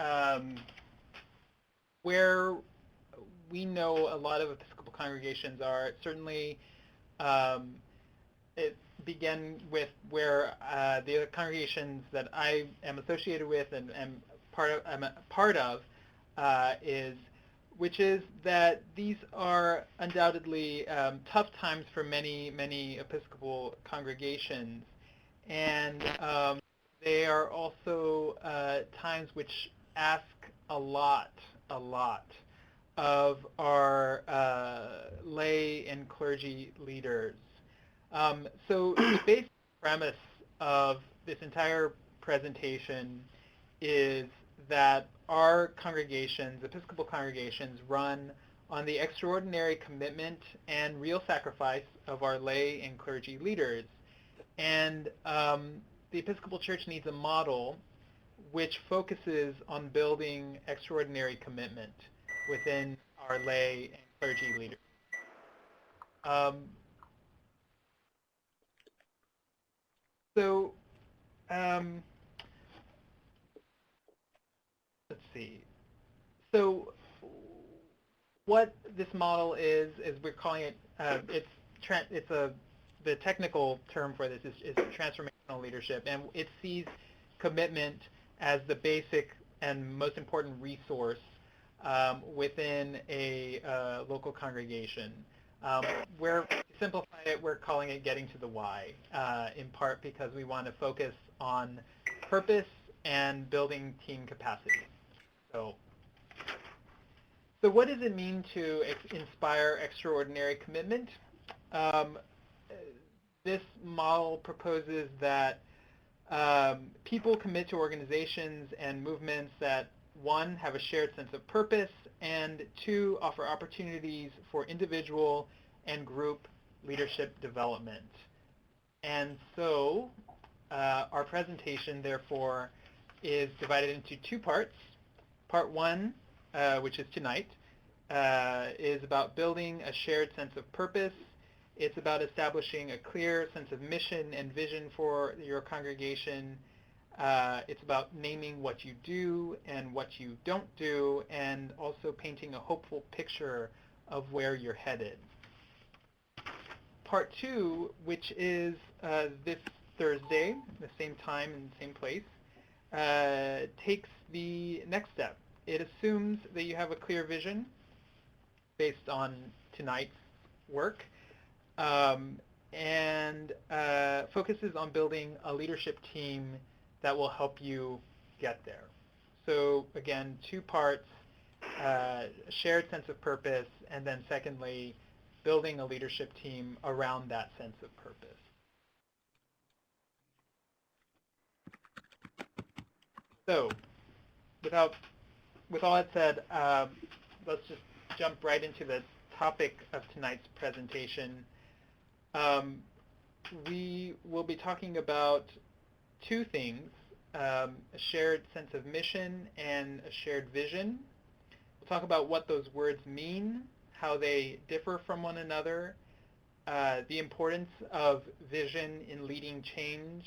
um, where we know a lot of Episcopal congregations are. Certainly, um, it began with where the congregations that I am associated with and am I'm a part of is, which is that these are undoubtedly tough times for many Episcopal congregations, and they are also times which ask a a lot of our lay and clergy leaders. So the basic premise of this entire presentation is that our congregations, Episcopal congregations, run on the extraordinary commitment and real sacrifice of our lay and clergy leaders. And the Episcopal Church needs a model which focuses on building extraordinary commitment within our lay and clergy leaders. Um, so um, let's see. So what this model is we're calling it, it's the technical term for this is transformational leadership, and it sees commitment as the basic and most important resource within a local congregation. Where to simplify it, we're calling it getting to the why, in part because we want to focus on purpose and building team capacity. So So what does it mean to inspire extraordinary commitment? Um, this model proposes that people commit to organizations and movements that, one, have a shared sense of purpose, and two, offer opportunities for individual and group leadership development. And so our presentation, therefore, is divided into two parts. Part one, which is tonight, is about building a shared sense of purpose. It's about establishing a clear sense of mission and vision for your congregation. It's about naming what you do and what you don't do, and also painting a hopeful picture of where you're headed. Part two, which is this Thursday, the same time and same place, takes the next step. It assumes that you have a clear vision based on tonight's work, and focuses on building a leadership team that will help you get there. So again, two parts, shared sense of purpose, and then secondly, building a leadership team around that sense of purpose. So with all that said, let's just jump right into the topic of tonight's presentation. We will be talking about two things, a shared sense of mission and a shared vision. We'll talk about what those words mean, how they differ from one another, the importance of vision in leading change,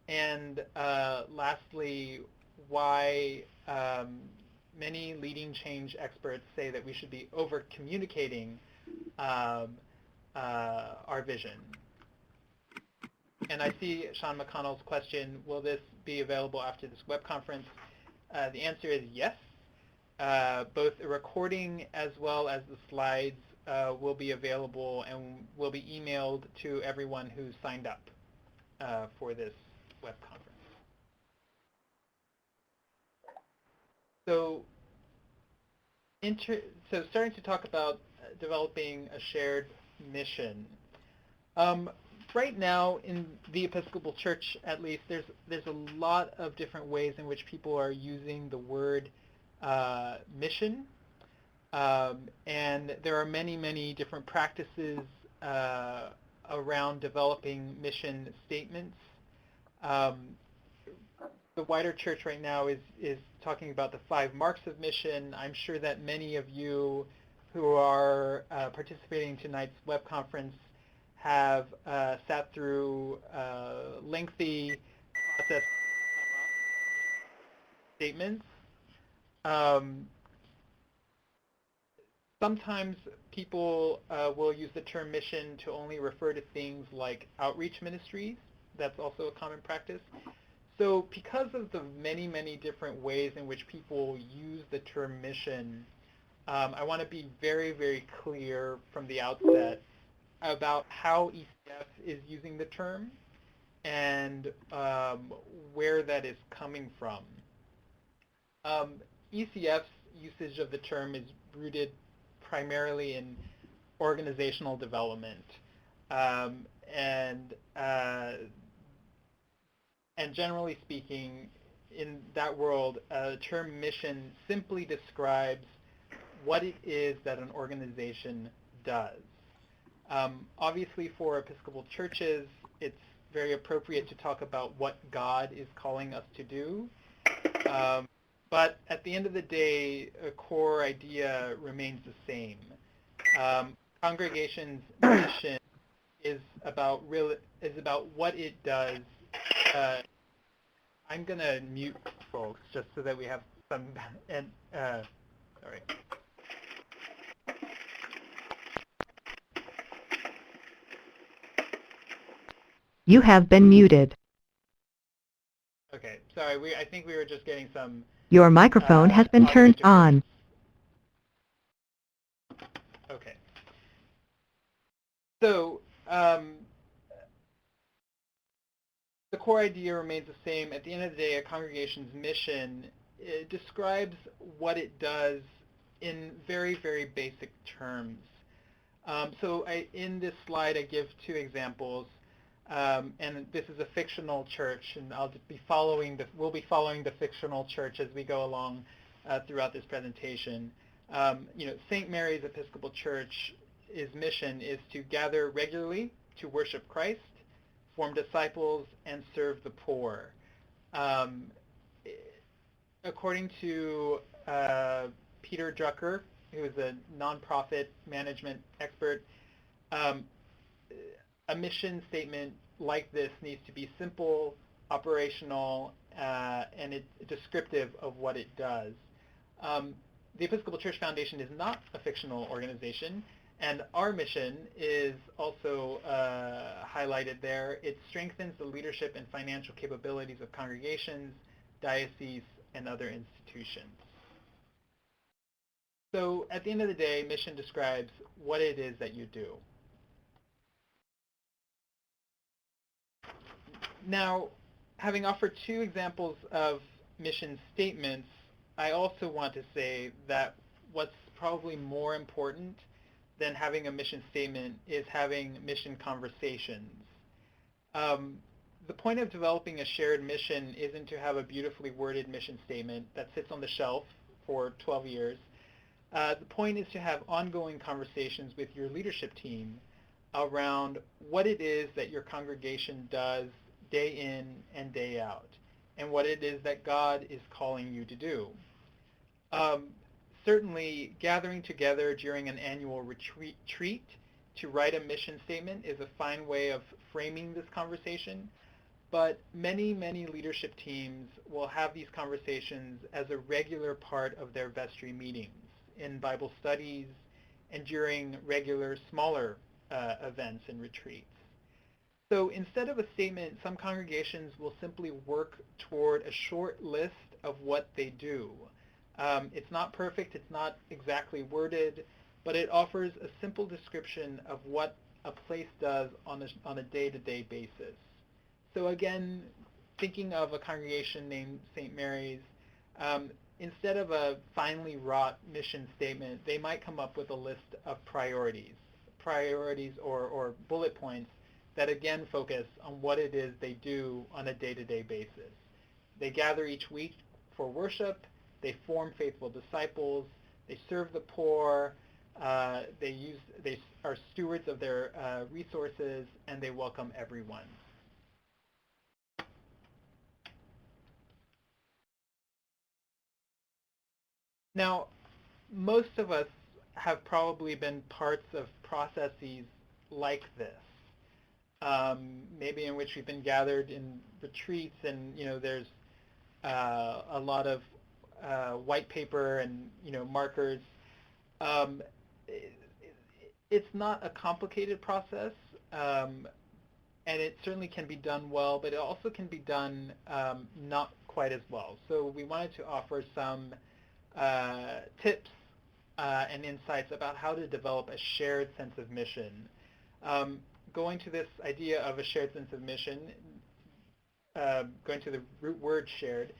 and lastly, why many leading change experts say that we should be over-communicating our vision. And I see Sean McConnell's question, will this be available after this web conference? The answer is yes. Both the recording as well as the slides will be available and will be emailed to everyone who signed up for this web conference. So, starting to talk about developing a shared mission. Right now, in the Episcopal Church, at least, there's a lot of different ways in which people are using the word mission, and there are many different practices around developing mission statements. The wider church right now is talking about the 5 marks of mission. I'm sure that many of you who are participating in tonight's web conference have sat through lengthy process statements. Um, Sometimes people will use the term mission to only refer to things like outreach ministries. That's also a common practice. So because of the many, many different ways in which people use the term mission, I want to be very, very clear from the outset about how ECF is using the term and where that is coming from. Um, ECF's usage of the term is rooted primarily in organizational development, um, and uh, and generally speaking, in that world, the term mission simply describes what it is that an organization does. Obviously, for Episcopal churches, it's very appropriate to talk about what God is calling us to do. Um, but at the end of the day, a core idea remains the same. Congregation's mission is about what it does. Uh, I'm gonna mute folks just so that we have some and sorry. You have been muted. Okay, sorry. I think we were just getting some Your microphone has been audio turned on. interference. Okay. So the core idea remains the same. At the end of the day, a congregation's mission describes what it does in very, very basic terms. In this slide, I give two examples, and this is a fictional church, and we'll be following the fictional church as we go along throughout this presentation. St. Mary's Episcopal Church's mission is to gather regularly to worship Christ, form disciples, and serve the poor. Um, According to Peter Drucker, who is a nonprofit management expert, um, a mission statement like this needs to be simple, operational, and it's descriptive of what it does. The Episcopal Church Foundation is not a fictional organization, and our mission is also highlighted there. It strengthens the leadership and financial capabilities of congregations, dioceses, and other institutions. So at the end of the day, mission describes what it is that you do. Now, having offered two examples of mission statements, I also want to say that what's probably more important than having a mission statement is having mission conversations. Um, the point of developing a shared mission isn't to have a beautifully worded mission statement that sits on the shelf for 12 years. The point is to have ongoing conversations with your leadership team around what it is that your congregation does day in and day out, and what it is that God is calling you to do. Um, Certainly, gathering together during an annual retreat to write a mission statement is a fine way of framing this conversation, but many, many leadership teams will have these conversations as a regular part of their vestry meetings, in Bible studies, and during regular smaller events and retreats. So instead of a statement, some congregations will simply work toward a short list of what they do. It's not perfect, it's not exactly worded, but it offers a simple description of what a place does on a day-to-day basis. So again, thinking of a congregation named St. Mary's, instead of a finely wrought mission statement, they might come up with a list of priorities or bullet points that again focus on what it is they do on a day-to-day basis. They gather each week for worship, they form faithful disciples, they serve the poor, they are stewards of their resources, and they welcome everyone. Now, most of us have probably been parts of processes like this, maybe in which we've been gathered in retreats, and there's a lot of white paper and markers. Um, it, it's not a complicated process, and it certainly can be done well, but it also can be done not quite as well. So we wanted to offer some tips and insights about how to develop a shared sense of mission. Going to this idea of a shared sense of mission, going to the root word shared,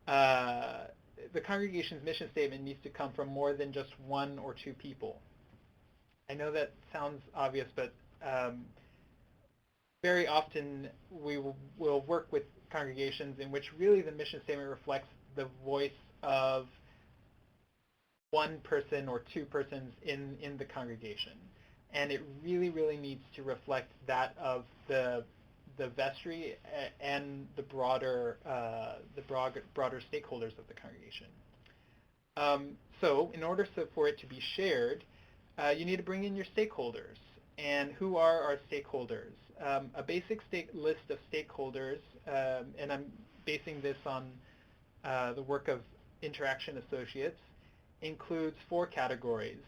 the congregation's mission statement needs to come from more than just one or two people. I know that sounds obvious, but very often we will work with congregations in which really the mission statement reflects the voice of one person or two persons in the congregation. And it really, really needs to reflect that of the vestry and the broader stakeholders of the congregation. So in order for it to be shared, you need to bring in your stakeholders. And who are our stakeholders? A basic list of stakeholders, and I'm basing this on the work of Interaction Associates, includes 4 categories.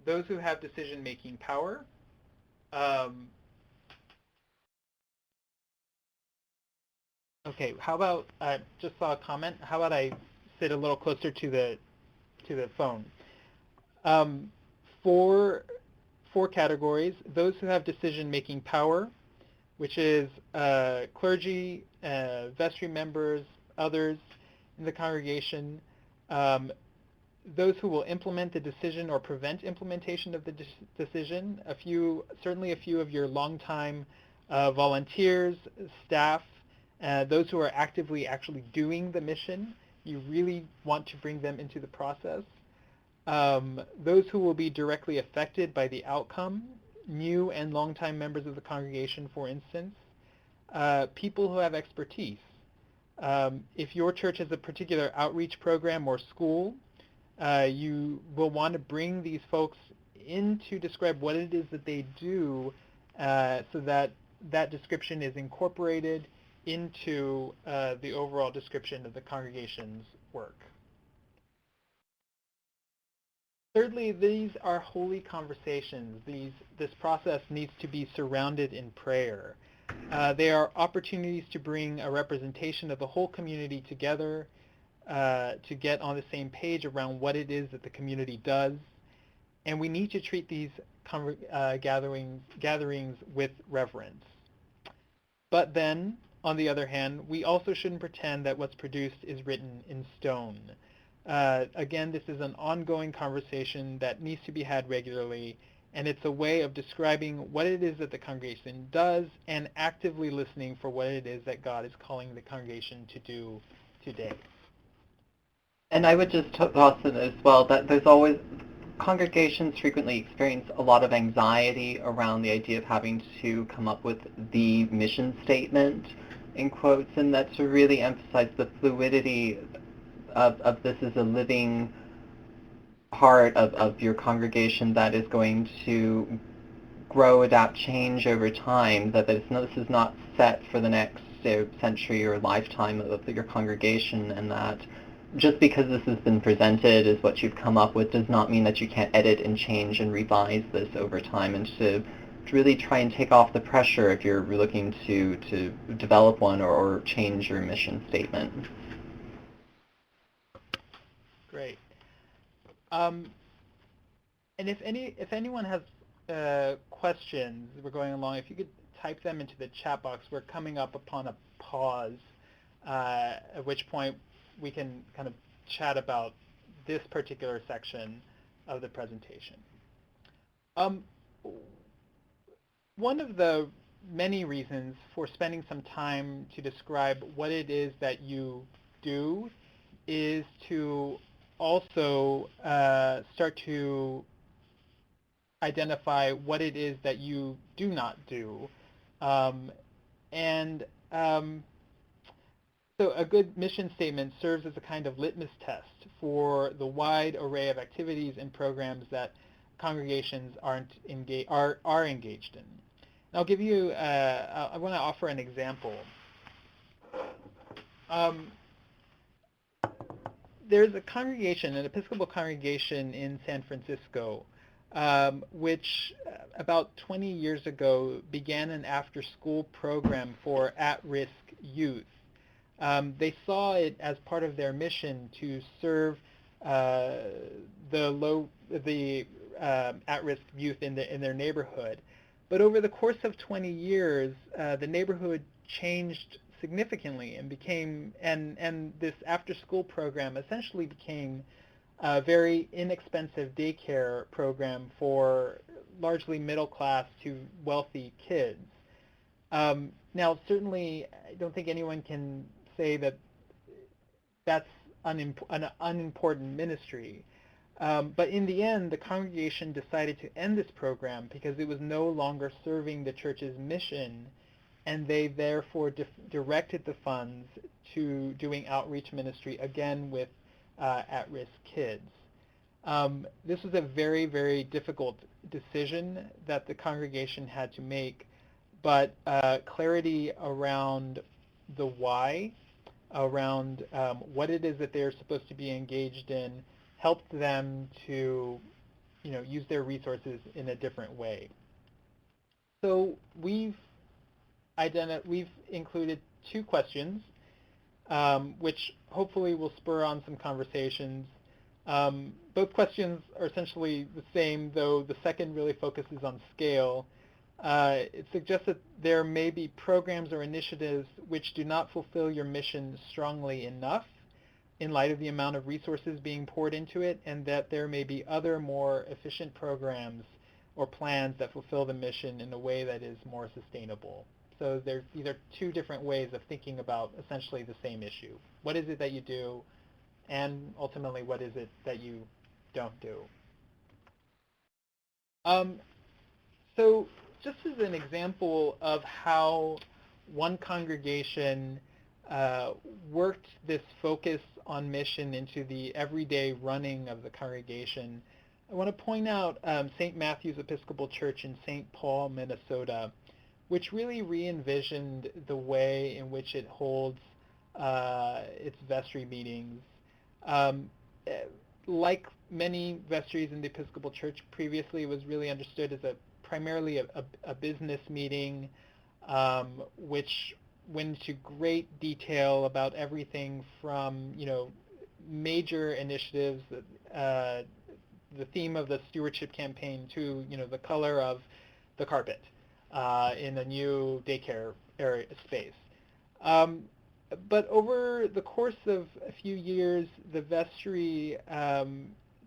Those who have decision-making power, okay, how about, I just saw a comment, how about I sit a little closer to the phone? 4 categories: those who have decision-making power, which is clergy, vestry members, others in the congregation, those who will implement the decision or prevent implementation of the decision. Certainly a few of your longtime volunteers, staff, those who are actively actually doing the mission. You really want to bring them into the process. Those who will be directly affected by the outcome, new and longtime members of the congregation, for instance. People who have expertise. If your church has a particular outreach program or school, you will want to bring these folks in to describe what it is that they do, so that that description is incorporated into the overall description of the congregation's work. Thirdly, these are holy conversations. This process needs to be surrounded in prayer. They are opportunities to bring a representation of the whole community together, to get on the same page around what it is that the community does. And we need to treat these gatherings with reverence. But then, on the other hand, we also shouldn't pretend that what's produced is written in stone. Again, this is an ongoing conversation that needs to be had regularly, and it's a way of describing what it is that the congregation does and actively listening for what it is that God is calling the congregation to do today. And I would just toss in as well that there's always, congregations frequently experience a lot of anxiety around the idea of having to come up with the mission statement, in quotes, and that to really emphasize the fluidity of this as a living part of your congregation that is going to grow, adapt, change over time, that this is not set for the next century or lifetime of your congregation, and that just because this has been presented as what you've come up with does not mean that you can't edit and change and revise this over time, and to really try and take off the pressure if you're looking to develop one or change your mission statement. Great. And if anyone has questions, we're going along, if you could type them into the chat box. We're coming up upon a pause, at which point we can kind of chat about this particular section of the presentation. One of the many reasons for spending some time to describe what it is that you do is to also start to identify what it is that you do not do. So a good mission statement serves as a kind of litmus test for the wide array of activities and programs that congregations are engaged in. And I'll give you, I want to offer an example. there's a congregation, an Episcopal congregation in San Francisco, which about 20 years ago began an after-school program for at-risk youth. They saw it as part of their mission to serve the at-risk youth in their neighborhood. But over the course of 20 years, the neighborhood changed significantly and and this after-school program essentially became a very inexpensive daycare program for largely middle-class to wealthy kids. Now, certainly, I don't think anyone can say that that's an unimportant ministry. But in the end, the congregation decided to end this program because it was no longer serving the church's mission, and they therefore directed the funds to doing outreach ministry again with at-risk kids. This was a very, very difficult decision that the congregation had to make, but clarity around the why, around what it is that they're supposed to be engaged in, helped them to, use their resources in a different way. So we've included 2 questions, which hopefully will spur on some conversations. Both questions are essentially the same, though the second really focuses on scale. It suggests that there may be programs or initiatives which do not fulfill your mission strongly enough in light of the amount of resources being poured into it, and that there may be other more efficient programs or plans that fulfill the mission in a way that is more sustainable. So these are 2 different ways of thinking about essentially the same issue. What is it that you do, and ultimately what is it that you don't do? So just as an example of how one congregation worked this focus on mission into the everyday running of the congregation, I want to point out St. Matthew's Episcopal Church in St. Paul, Minnesota, which really re-envisioned the way in which it holds its vestry meetings. Like many vestries in the Episcopal Church previously, it was really understood as primarily a business meeting, which went into great detail about everything from, major initiatives, the theme of the stewardship campaign to, the color of the carpet in a new daycare area space. But over the course of a few years, the vestry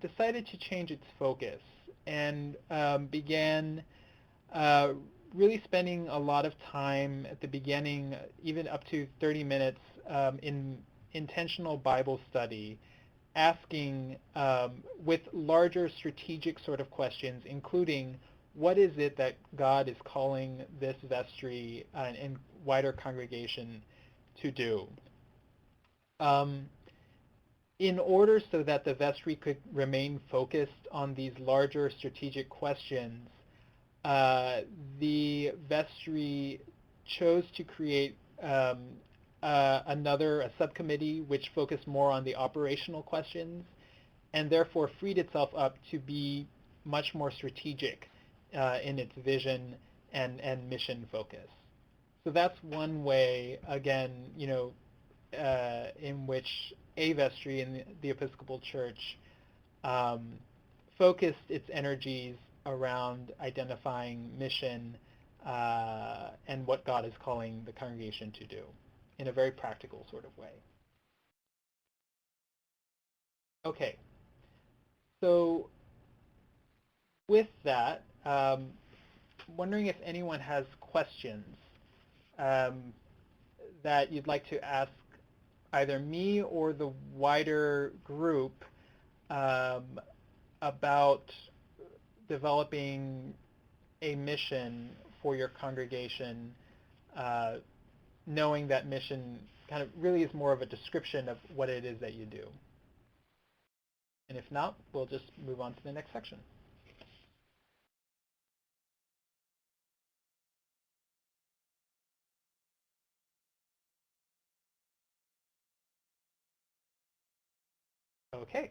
decided to change its focus and began really spending a lot of time at the beginning, even up to 30 minutes, in intentional Bible study, asking with larger strategic sort of questions, including what is it that God is calling this vestry and wider congregation to do. In order so that the vestry could remain focused on these larger strategic questions, the vestry chose to create a subcommittee which focused more on the operational questions, and therefore freed itself up to be much more strategic in its vision and mission focus. So that's one way, again, in which a vestry in the Episcopal Church focused its energies around identifying mission and what God is calling the congregation to do in a very practical sort of way. Okay, so with that, wondering if anyone has questions that you'd like to ask either me or the wider group about developing a mission for your congregation, knowing that mission kind of really is more of a description of what it is that you do. And if not, we'll just move on to the next section. Okay.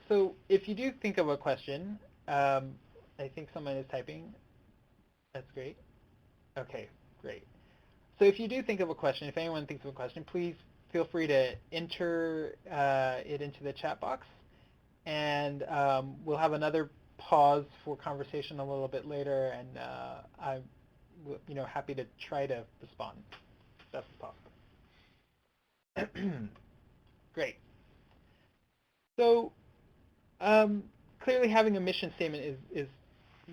So if you do think of a question, I think someone is typing. That's great. Okay, great. So if you do think of a question, if anyone thinks of a question, please feel free to enter it into the chat box, and we'll have another pause for conversation a little bit later, and I'm happy to try to respond if that's possible. Great. So clearly having a mission statement is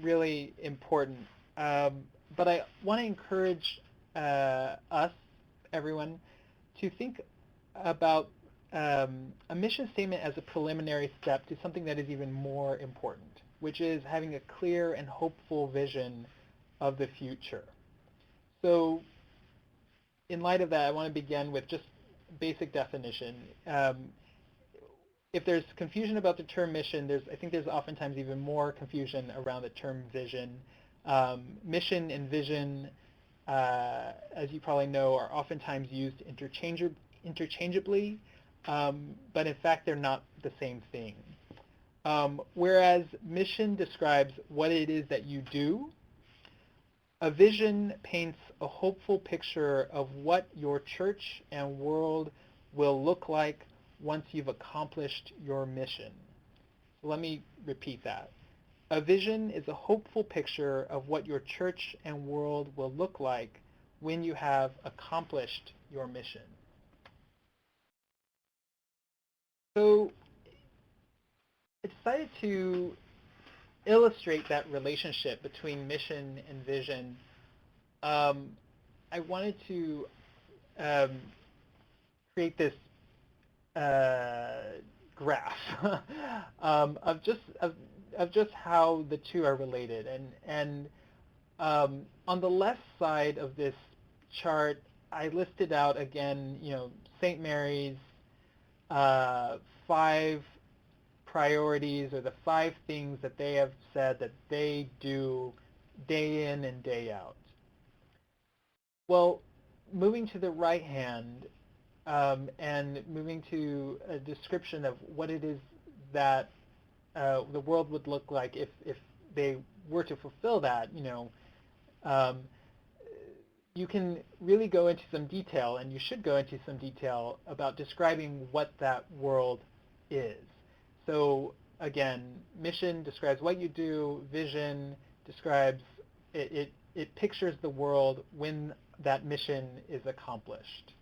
really important, but I want to encourage us, everyone, to think about a mission statement as a preliminary step to something that is even more important, which is having a clear and hopeful vision of the future. So in light of that, I want to begin with just basic definition. If there's confusion about the term mission, I think there's oftentimes even more confusion around the term vision. Mission and vision, as you probably know, are oftentimes used interchangeably, but in fact they're not the same thing. Whereas mission describes what it is that you do, a vision paints a hopeful picture of what your church and world will look like once you've accomplished your mission. Let me repeat that. A vision is a hopeful picture of what your church and world will look like when you have accomplished your mission. So I decided to illustrate that relationship between mission and vision. I wanted to create this graph of just how the two are related, and on the left side of this chart, I listed out again, St. Mary's 5 priorities, or the 5 things that they have said that they do day in and day out. Well, moving to the right hand, and moving to a description of what it is that the world would look like if they were to fulfill that, you can really go into some detail, and you should go into some detail about describing what that world is. So again, mission describes what you do, vision describes, it pictures the world when that mission is accomplished.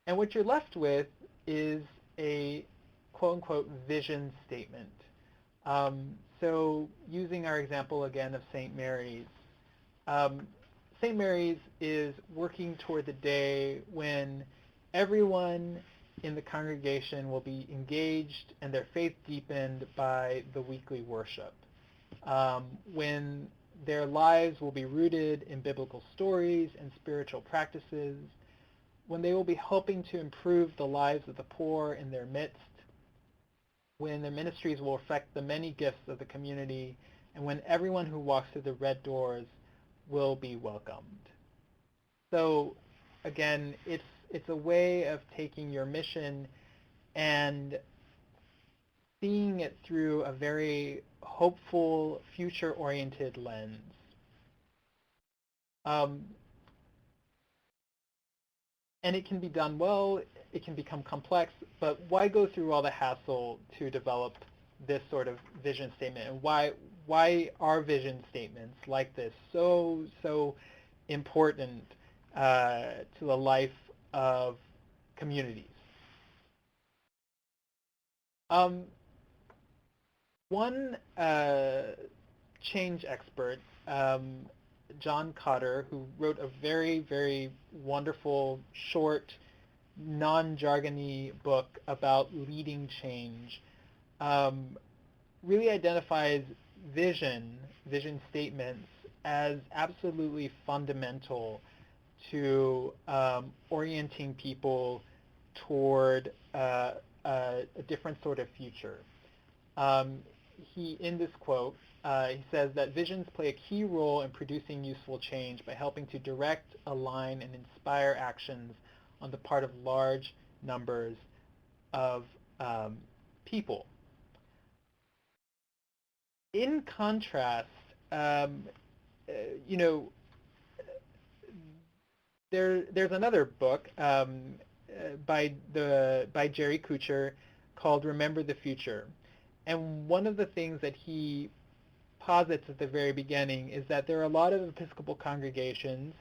And what you're left with is a quote-unquote vision statement. So using our example again of St. Mary's, St. Mary's is working toward the day when everyone in the congregation will be engaged and their faith deepened by the weekly worship, when their lives will be rooted in biblical stories and spiritual practices, when they will be helping to improve the lives of the poor in their midst, when their ministries will affect the many gifts of the community, and when everyone who walks through the red doors will be welcomed. So again, it's a way of taking your mission and seeing it through a very hopeful, future-oriented lens. And it can be done well, it can become complex, but why go through all the hassle to develop this sort of vision statement? And why are vision statements like this so important to the life of communities? One change expert, John Cotter, who wrote a very, very wonderful, short, non-jargony book about leading change, really identifies vision statements as absolutely fundamental to orienting people toward a different sort of future. In this quote, he says that visions play a key role in producing useful change by helping to direct, align, and inspire actions on the part of large numbers of people. In contrast, you know, there's another book by Jerry Kuchar called Remember the Future, and one of the things that he posits at the very beginning is that there are a lot of Episcopal congregations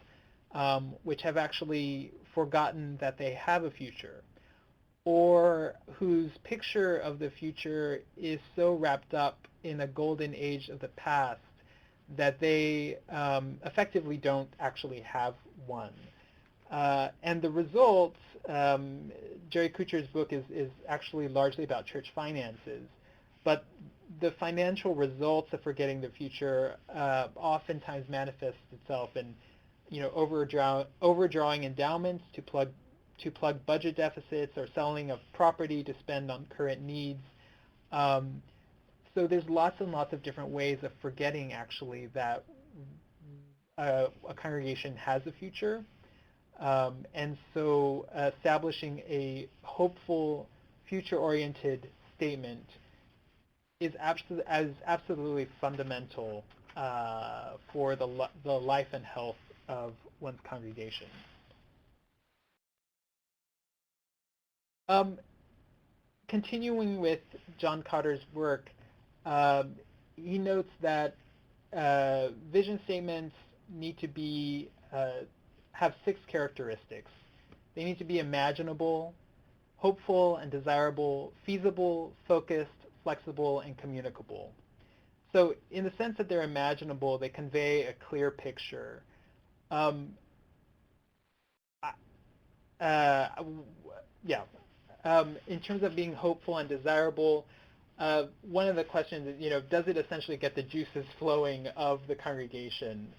which have actually forgotten that they have a future, or whose picture of the future is so wrapped up in a golden age of the past that they effectively don't actually have one. And the results, Jerry Kuchar's book is actually largely about church finances, but the financial results of forgetting the future oftentimes manifests itself in, overdrawing endowments to plug budget deficits, or selling of property to spend on current needs. So there's lots and lots of different ways of forgetting actually that a congregation has a future. And so establishing a hopeful, future-oriented statement is absolutely fundamental for the life and health of one's congregation. Continuing with John Cotter's work, he notes that vision statements need to be have 6 characteristics. They need to be imaginable, hopeful and desirable, feasible, focused, flexible, and communicable. So in the sense that they're imaginable, they convey a clear picture. In terms of being hopeful and desirable, one of the questions is, does it essentially get the juices flowing of the congregation?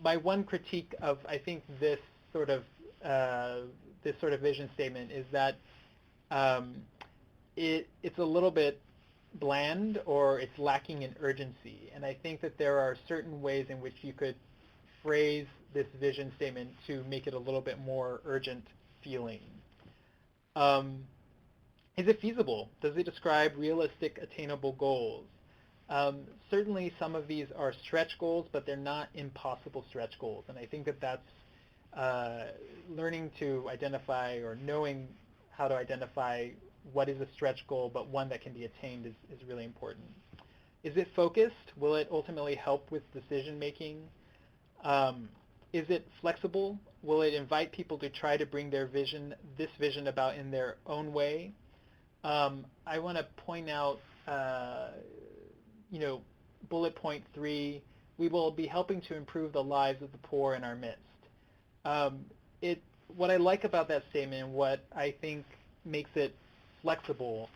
My one critique of, I think, this sort of vision statement is that it's a little bit bland, or it's lacking in urgency. And I think that there are certain ways in which you could phrase this vision statement to make it a little bit more urgent feeling. Is it feasible? Does it describe realistic, attainable goals? Certainly some of these are stretch goals, but they're not impossible stretch goals. And I think that that's learning to identify, or knowing how to identify what is a stretch goal, but one that can be attained is really important. Is it focused? Will it ultimately help with decision making? Is it flexible? Will it invite people to try to bring this vision about in their own way? I want to point out, bullet point 3, we will be helping to improve the lives of the poor in our midst. What I like about that statement, and what I think makes it flexible,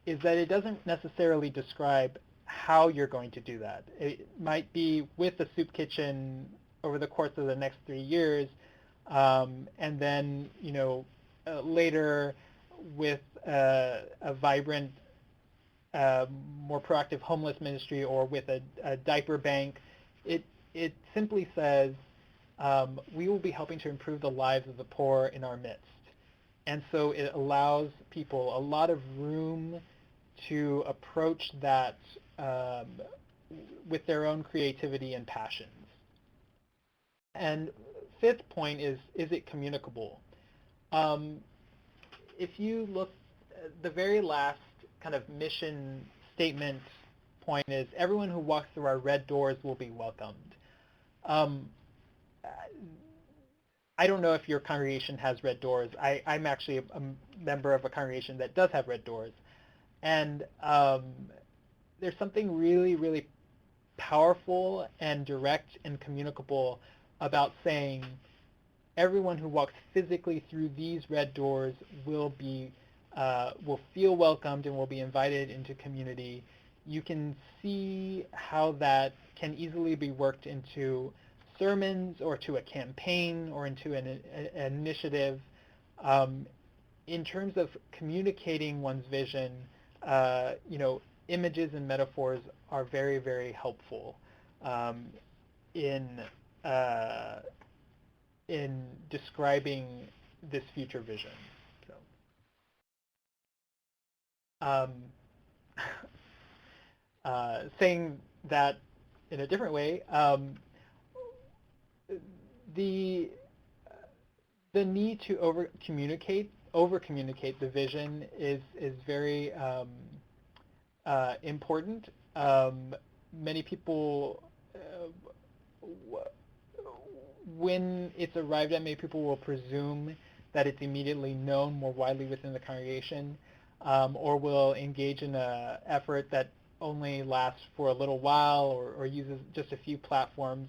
is that it doesn't necessarily describe how you're going to do that. It might be with the soup kitchen over the course of the next 3 years, and then later with a vibrant, more proactive homeless ministry, or with a diaper bank. It simply says, we will be helping to improve the lives of the poor in our midst. And so it allows people a lot of room to approach that with their own creativity and passions. And 5th point is it communicable? If you look, the very last kind of mission statement point is, everyone who walks through our red doors will be welcomed. I don't know if your congregation has red doors. I'm actually a member of a congregation that does have red doors. And there's something really, really powerful and direct and communicable about saying, everyone who walks physically through these red doors will feel welcomed and will be invited into community. You can see how that can easily be worked into sermons, or to a campaign, or into an initiative. In terms of communicating one's vision, images and metaphors are very, very helpful in describing this future vision. Um, saying that in a different way, the the need to over communicate the vision is very important. Many people, when it's arrived at, many people will presume that it's immediately known more widely within the congregation, or will engage in an effort that only lasts for a little while or uses just a few platforms.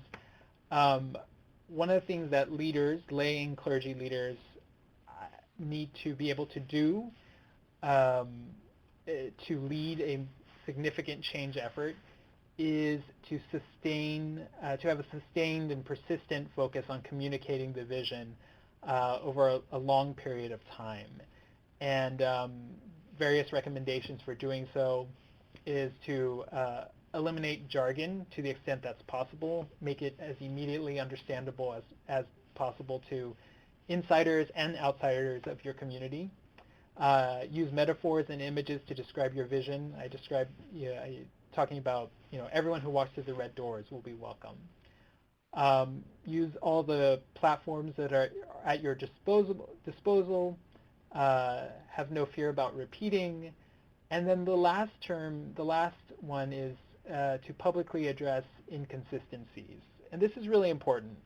One of the things that leaders, lay and clergy leaders, need to be able to do to lead a significant change effort is to have a sustained and persistent focus on communicating the vision over a long period of time. And various recommendations for doing so is to eliminate jargon to the extent that's possible, make it as immediately understandable as possible to insiders and outsiders of your community. Use metaphors and images to describe your vision. I described, talking about, everyone who walks through the red doors will be welcome. Use all the platforms that are at your disposal. Have no fear about repeating. And then the last one is to publicly address inconsistencies. And this is really important.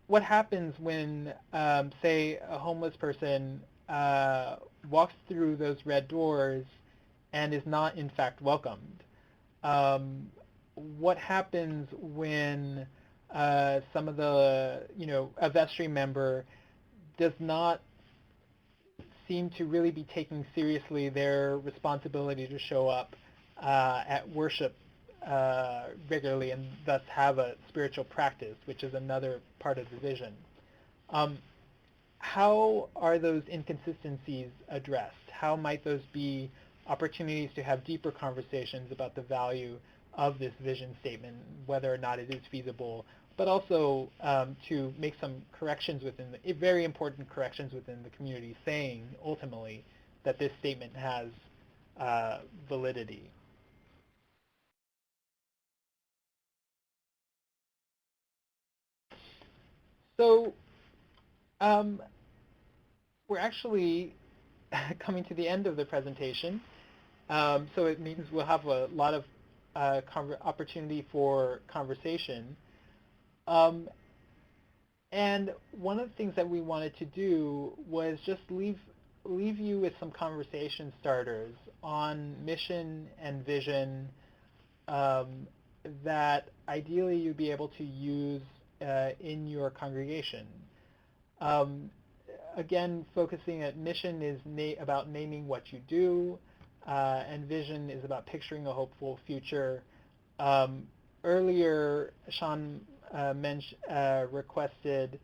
What happens when, say, a homeless person walks through those red doors and is not in fact welcomed? What happens when some of the, a vestry member does not seem to really be taking seriously their responsibility to show up at worship regularly and thus have a spiritual practice, which is another part of the vision? How are those inconsistencies addressed? How might those be opportunities to have deeper conversations about the value of this vision statement, whether or not it is feasible, but also to make some corrections very important corrections within the community, saying ultimately that this statement has validity. So we're actually coming to the end of the presentation. So it means we'll have a lot of opportunity for conversation. And one of the things that we wanted to do was just leave you with some conversation starters on mission and vision that ideally you'd be able to use in your congregation. Again, focusing at mission is about naming what you do, and vision is about picturing a hopeful future. Earlier, Sean requested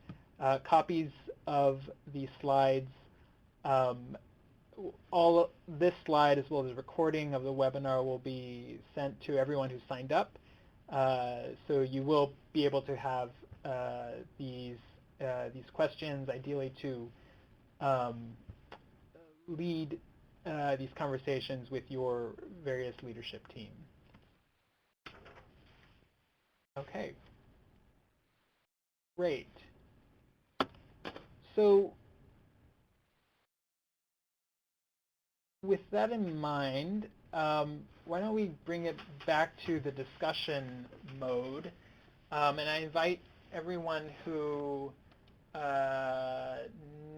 copies of these slides. All this slide, as well as a recording of the webinar, will be sent to everyone who signed up. So you will be able to have these questions, ideally to lead these conversations with your various leadership team. Okay, great. So with that in mind, why don't we bring it back to the discussion mode, and I invite everyone who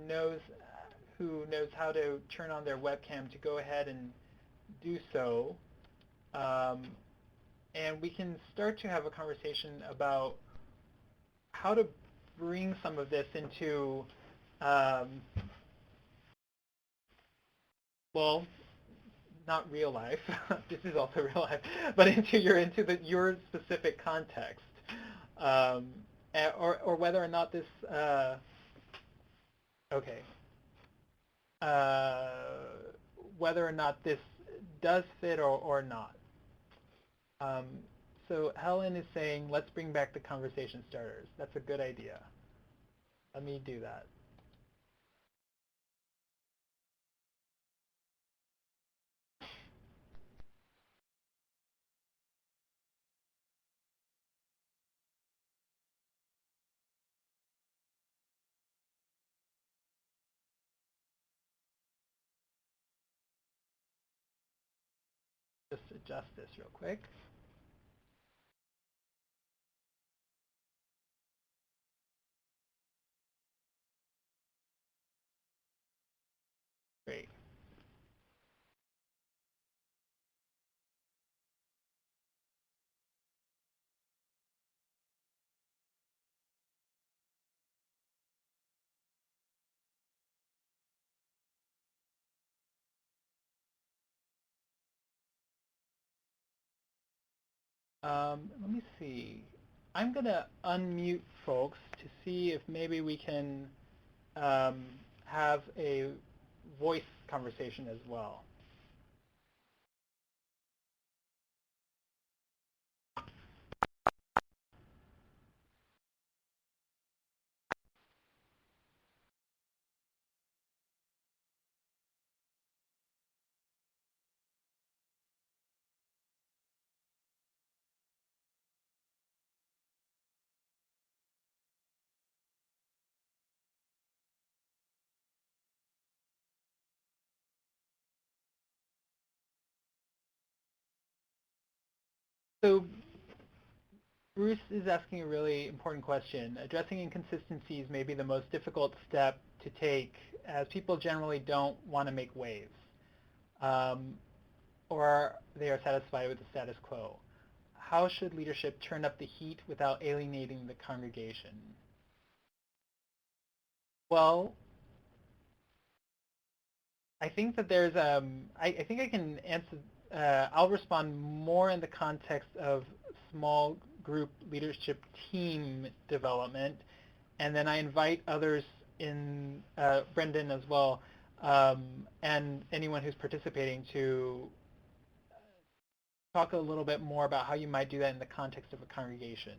knows how to turn on their webcam to go ahead and do so. And we can start to have a conversation about how to bring some of this into, well, not real life. This is also real life, but into your specific context, or whether or not this. Whether or not this does fit or not. So Helen is saying, let's bring back the conversation starters. That's a good idea. Let me do that. adjust this real quick. Great. Let me see. I'm gonna unmute folks to see if maybe we can have a voice conversation as well. So Bruce is asking a really important question. Addressing inconsistencies may be the most difficult step to take, as people generally don't want to make waves, or they are satisfied with the status quo. How should leadership turn up the heat without alienating the congregation? Well, I think that there's, I think I can answer, I'll respond more in the context of small group leadership team development, and then I invite others in, Brendan as well, and anyone who's participating to talk a little bit more about how you might do that in the context of a congregation.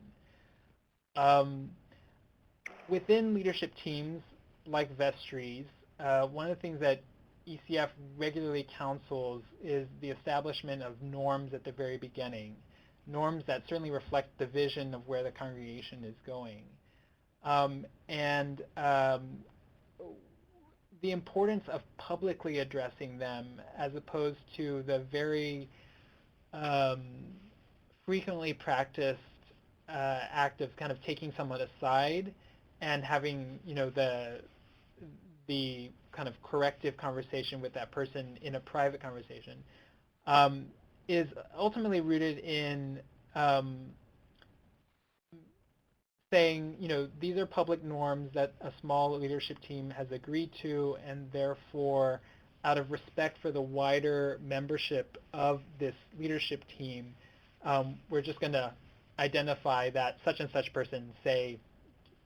Within leadership teams, like vestries, one of the things that ECF regularly counsels is the establishment of norms at the very beginning, norms that certainly reflect the vision of where the congregation is going. The importance of publicly addressing them as opposed to the very frequently practiced act of kind of taking someone aside and having, you know, the kind of corrective conversation with that person in a private conversation, is ultimately rooted in saying, you know, these are public norms that a small leadership team has agreed to, and therefore, out of respect for the wider membership of this leadership team, we're just going to identify that such and such person, say,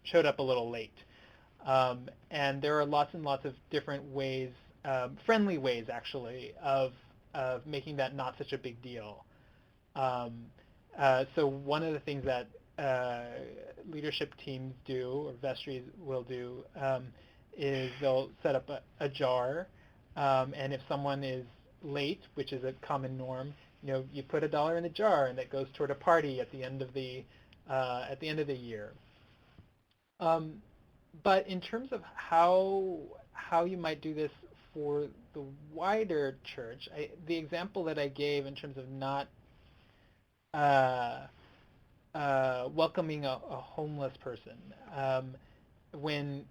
showed up a little late. And there are lots and lots of different ways, friendly ways actually, of making that not such a big deal. So one of the things that leadership teams do, or vestries will do, is they'll set up a jar, and if someone is late, which is a common norm, you know, you put $1 in the jar, and that goes toward a party at the end of the year. But in terms of how you might do this for the wider church, the example that I gave in terms of not welcoming a homeless person, when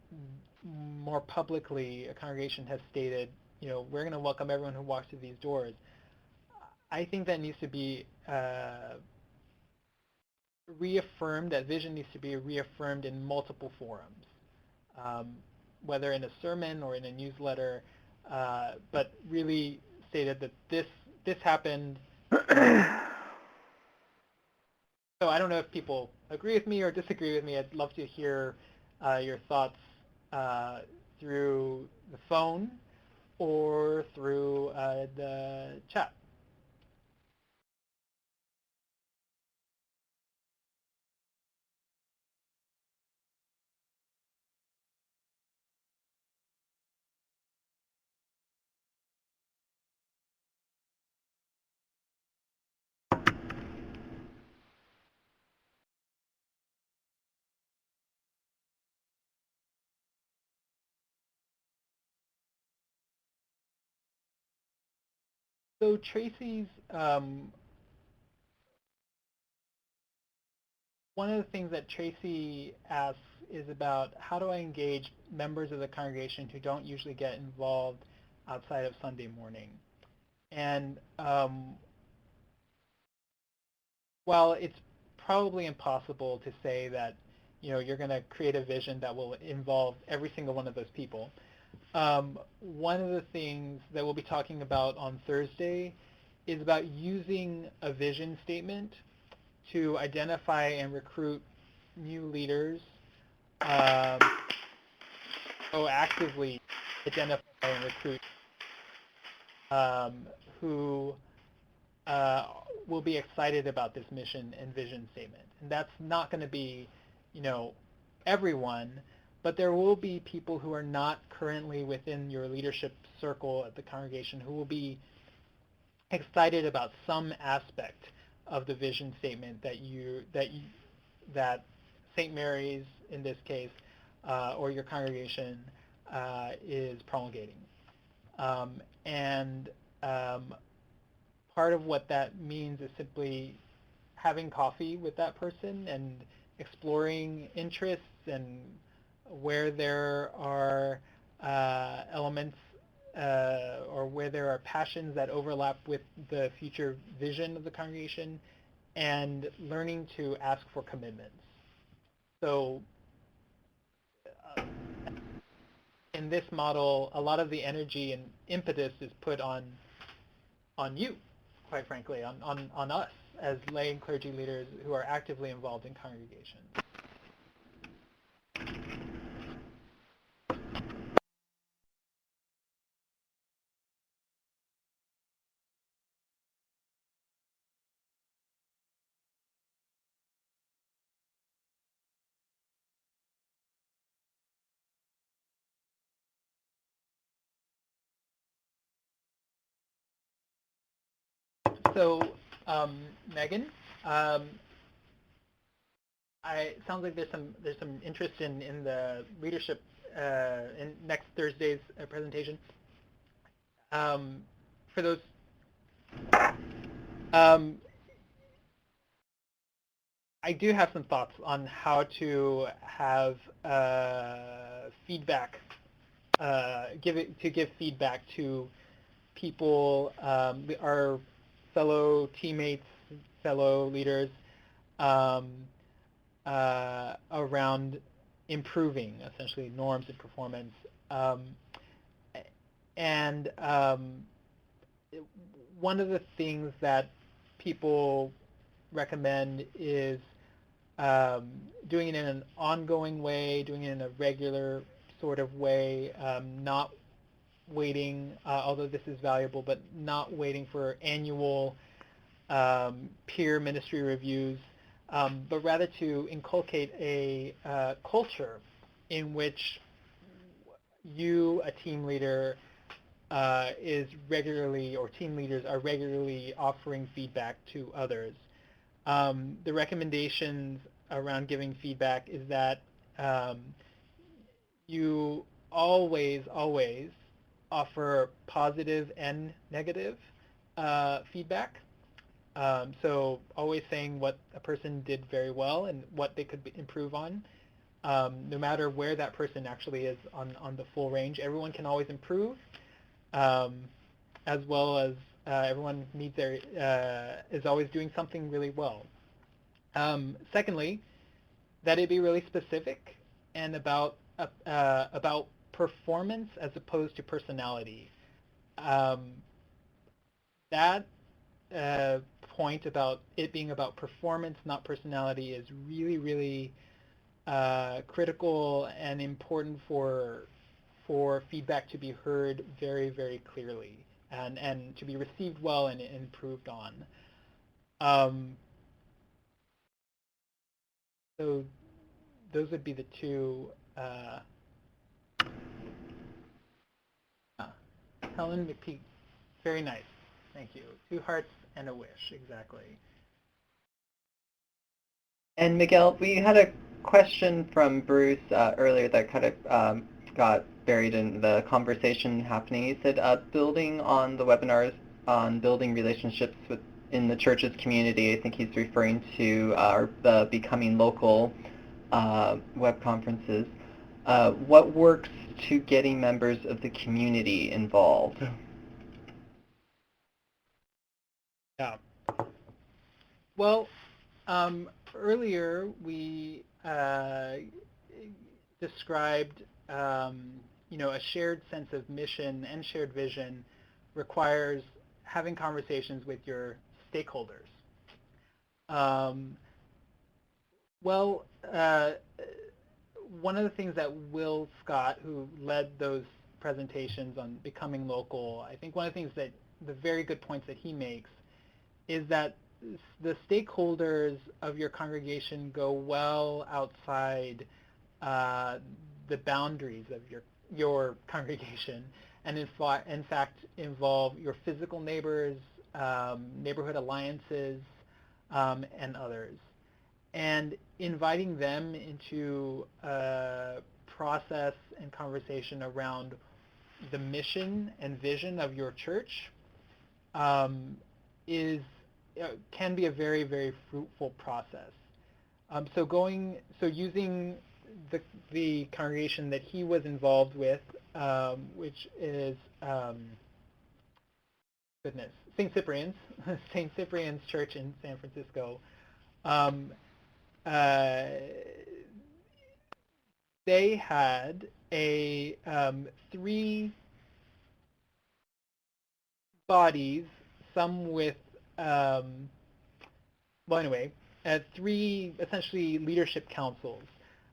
more publicly a congregation has stated, you know, we're going to welcome everyone who walks through these doors, I think that needs to be reaffirmed, that vision needs to be reaffirmed in multiple forums, whether in a sermon or in a newsletter, but really stated that this happened. So I don't know if people agree with me or disagree with me. I'd love to hear your thoughts through the phone or through the chat. So Tracy's one of the things that Tracy asks is about how do I engage members of the congregation who don't usually get involved outside of Sunday morning. And while it's probably impossible to say that, you're going to create a vision that will involve every single one of those people, one of the things that we'll be talking about on Thursday is about using a vision statement to identify and recruit new leaders, proactively identify and recruit who will be excited about this mission and vision statement. And that's not going to be, everyone, but there will be people who are not currently within your leadership circle at the congregation who will be excited about some aspect of the vision statement that St. Mary's, in this case, or your congregation is promulgating. And part of what that means is simply having coffee with that person and exploring interests and where there are elements or where there are passions that overlap with the future vision of the congregation, and learning to ask for commitments. So in this model, a lot of the energy and impetus is put on you, quite frankly, on us as lay and clergy leaders who are actively involved in congregation. So, Megan, it sounds like there's some interest in the leadership in next Thursday's presentation. For those, I do have some thoughts on how to have feedback, give feedback to people, our fellow teammates, fellow leaders, around improving, essentially, norms and performance. And one of the things that people recommend is doing it in an ongoing way, doing it in a regular sort of way, not waiting, although this is valuable, but not waiting for annual peer ministry reviews, but rather to inculcate a culture in which you, a team leader, is regularly, or team leaders are regularly offering feedback to others. The recommendations around giving feedback is that you always offer positive and negative feedback. So always saying what a person did very well and what they could improve on, no matter where that person actually is on the full range. Everyone can always improve, as well as everyone is always doing something really well. Secondly, that it be really specific and about performance as opposed to personality. That point about it being about performance, not personality, is really, really critical and important for feedback to be heard very, very clearly and to be received well and improved on. So those would be the two. Helen McPeak, very nice. Thank you. 2 hearts and a wish, exactly. And Miguel, we had a question from Bruce earlier that kind of got buried in the conversation happening. He said, building on the webinars on building relationships with in the church's community. I think he's referring to our Becoming Local web conferences. What works to getting members of the community involved? Yeah. Well, earlier we described, a shared sense of mission and shared vision requires having conversations with your stakeholders. One of the things that Will Scott, who led those presentations on Becoming Local, I think one of the things that the very good points that he makes is that the stakeholders of your congregation go well outside the boundaries of your congregation, and in fact involve your physical neighbors, neighborhood alliances, and others. And inviting them into a process and conversation around the mission and vision of your church can be a very, very fruitful process. So using the congregation that he was involved with, which is St. Cyprian's, St. Cyprian's Church in San Francisco. They had a 3 bodies, some with 3 essentially leadership councils.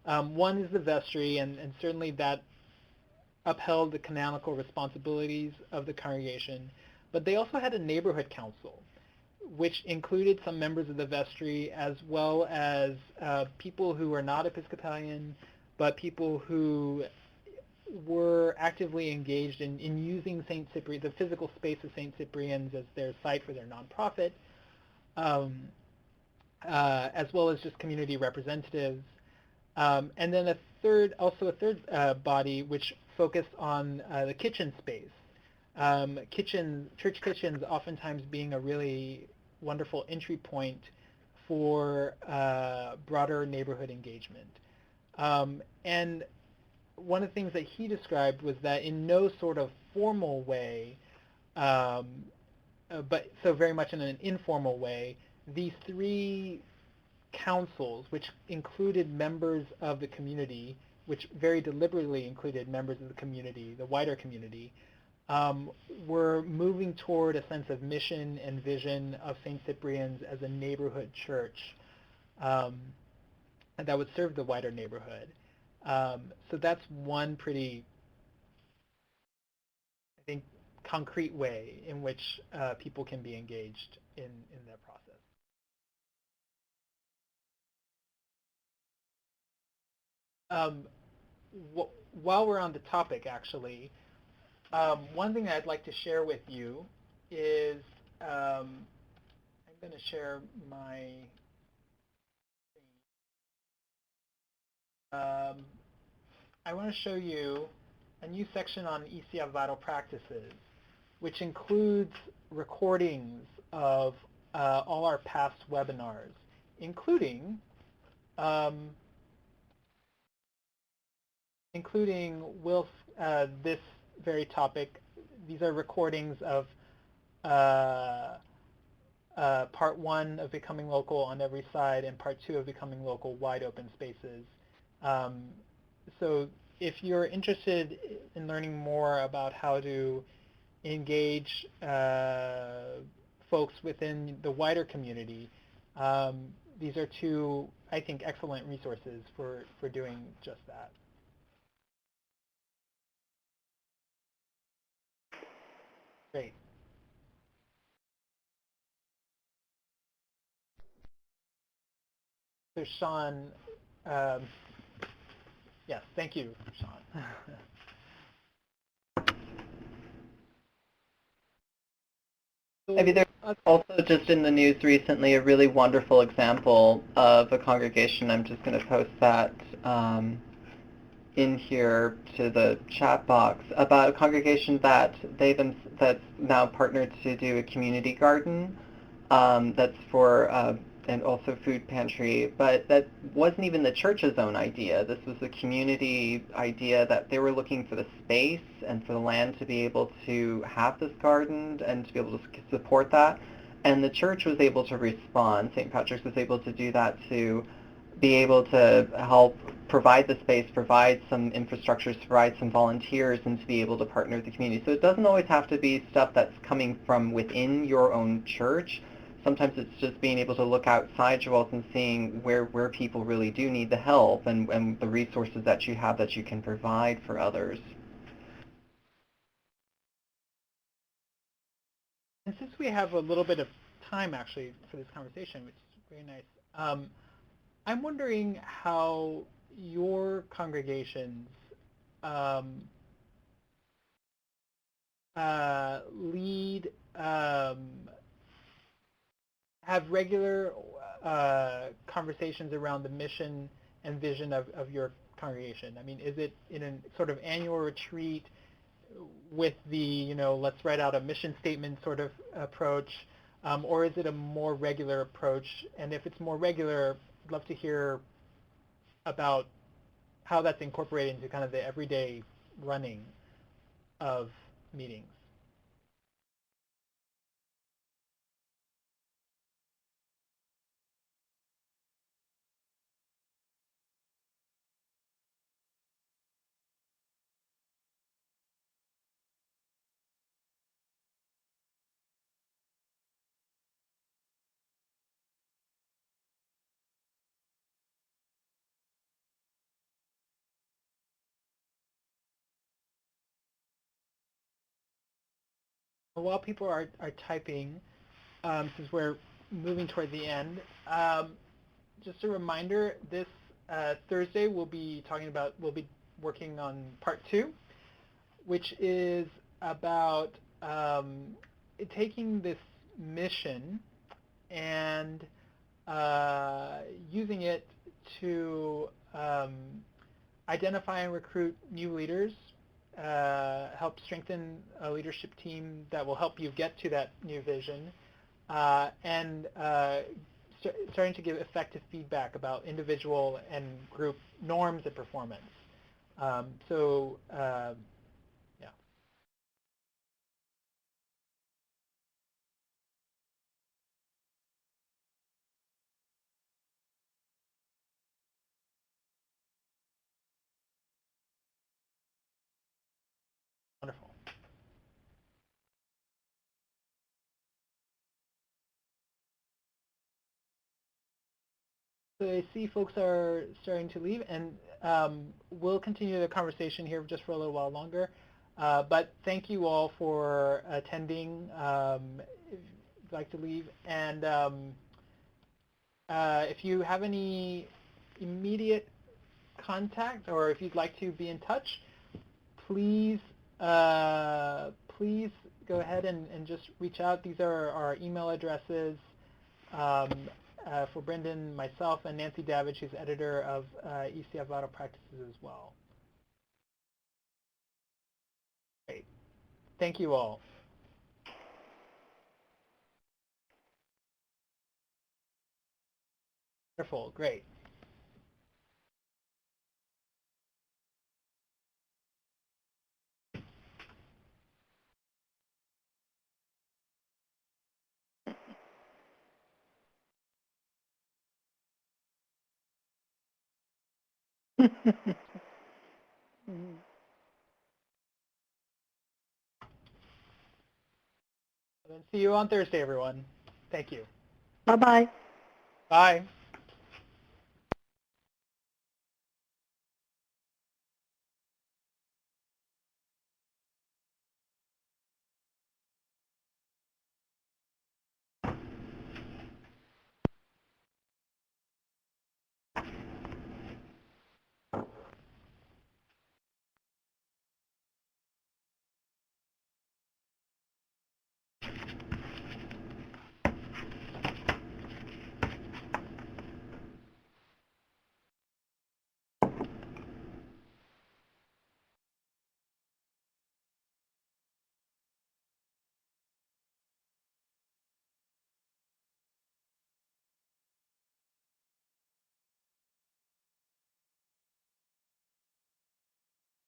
One is the vestry, and certainly that upheld the canonical responsibilities of the congregation, but they also had a neighborhood council, which included some members of the vestry as well as people who were not Episcopalian, but people who were actively engaged in using St. Cyprian, the physical space of St. Cyprian's as their site for their nonprofit, as well as just community representatives. And then a third body which focused on the kitchen space. Church kitchens oftentimes being a really wonderful entry point for broader neighborhood engagement. And one of the things that he described was that in no sort of formal way, but so very much in an informal way, these 3 councils, which included members of the community, which very deliberately included members of the community, the wider community, were moving toward a sense of mission and vision of St. Cyprian's as a neighborhood church that would serve the wider neighborhood. So that's one pretty, I think, concrete way in which people can be engaged in that process. While we're on the topic, actually, one thing I'd like to share with you is I'm going to share my I want to show you a new section on ECF Vital Practices, which includes recordings of all our past webinars, including this very topic. These are recordings of part 1 of Becoming Local on Every Side and part 2 of Becoming Local Wide Open Spaces. So if you're interested in learning more about how to engage folks within the wider community, these are 2, I think, excellent resources for doing just that. Great. So Sean, yes, thank you, Sean. Maybe there's also just in the news recently a really wonderful example of a congregation. I'm just going to post that in here to the chat box, about a congregation that's now partnered to do a community garden that's for and also food pantry, but that wasn't even the church's own idea. This was a community idea that they were looking for the space and for the land to be able to have this garden and to be able to support that. And the church was able to respond. St. Patrick's was able to do that, to be able to help provide the space, provide some infrastructures, provide some volunteers, and to be able to partner with the community. So it doesn't always have to be stuff that's coming from within your own church. Sometimes it's just being able to look outside your walls and seeing where people really do need the help, and the resources that you have that you can provide for others. And since we have a little bit of time actually for this conversation, which is very nice, I'm wondering how your congregations lead, have regular conversations around the mission and vision of your congregation. I mean, is it in a sort of annual retreat with the, let's write out a mission statement sort of approach, or is it a more regular approach? And if it's more regular, I'd love to hear about how that's incorporated into kind of the everyday running of meetings. While people are typing, since we're moving toward the end, just a reminder, this Thursday we'll be working on part 2, which is about taking this mission and using it to identify and recruit new leaders, help strengthen a leadership team that will help you get to that new vision, and starting to give effective feedback about individual and group norms and performance. Yeah. Wonderful. So I see folks are starting to leave, and we'll continue the conversation here just for a little while longer. But thank you all for attending. If you'd like to leave, and if you have any immediate contact, or if you'd like to be in touch, please please go ahead and just reach out. These are our email addresses. For Brendan, myself, and Nancy Davidge, who's editor of ECF Vital Practices as well. Great. Thank you all. Wonderful. Great. Then see you on Thursday, everyone. Thank you. Bye-bye. Bye.